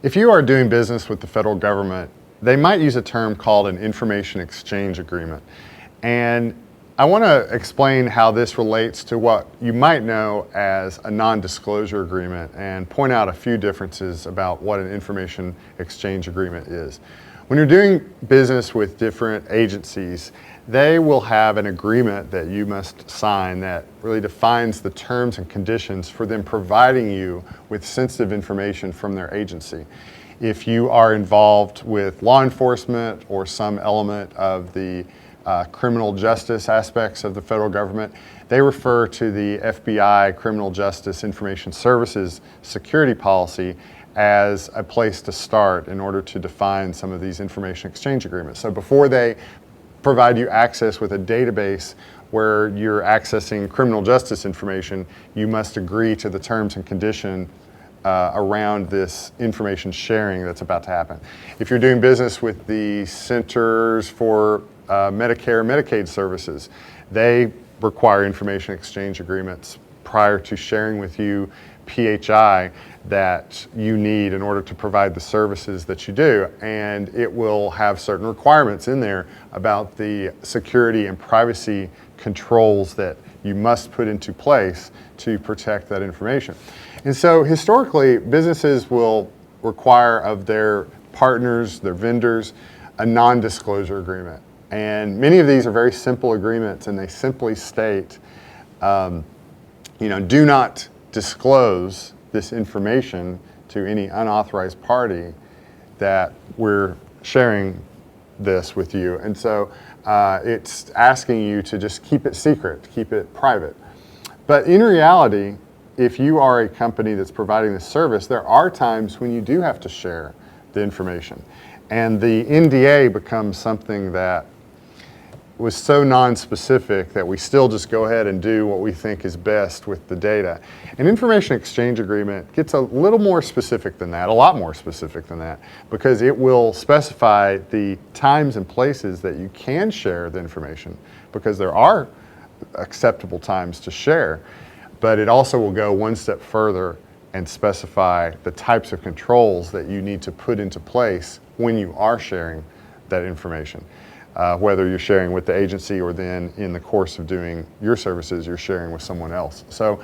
If you are doing business with the federal government, they might use a term called an information exchange agreement. And I want to explain how this relates to what you might know as a non-disclosure agreement and point out a few differences about what an information exchange agreement is. When you're doing business with different agencies, they will have an agreement that you must sign that really defines the terms and conditions for them providing you with sensitive information from their agency. If you are involved with law enforcement or some element of the criminal justice aspects of the federal government, they refer to the FBI Criminal Justice Information Services security policy as a place to start in order to define some of these information exchange agreements. So before they provide you access with a database where you're accessing criminal justice information, you must agree to the terms and conditions around this information sharing that's about to happen. If you're doing business with the Centers for Medicare and Medicaid services, they require information exchange agreements prior to sharing with you PHI that you need in order to provide the services that you do. And it will have certain requirements in there about the security and privacy controls that you must put into place to protect that information. And so historically, businesses will require of their partners, their vendors, a non-disclosure agreement. And many of these are very simple agreements, and they simply state, do not disclose this information to any unauthorized party that we're sharing this with you. And so it's asking you to just keep it secret, keep it private. But in reality, if you are a company that's providing this service, there are times when you do have to share the information. And the NDA becomes something that was so non-specific that we still just go ahead and do what we think is best with the data. An information exchange agreement gets a little more specific than that, a lot more specific than that, because it will specify the times and places that you can share the information, because there are acceptable times to share, but it also will go one step further and specify the types of controls that you need to put into place when you are sharing that information. Whether you're sharing with the agency or then in the course of doing your services, you're sharing with someone else. So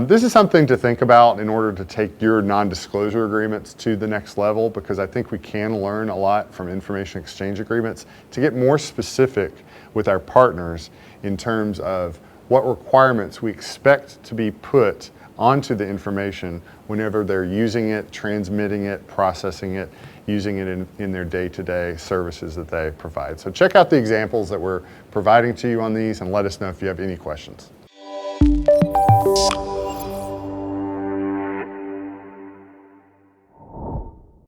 this is something to think about in order to take your non-disclosure agreements to the next level, because I think we can learn a lot from information exchange agreements to get more specific with our partners in terms of what requirements we expect to be put onto the information whenever they're using it, transmitting it, processing it, using it in their day-to-day services that they provide. So check out the examples that we're providing to you on these and let us know if you have any questions.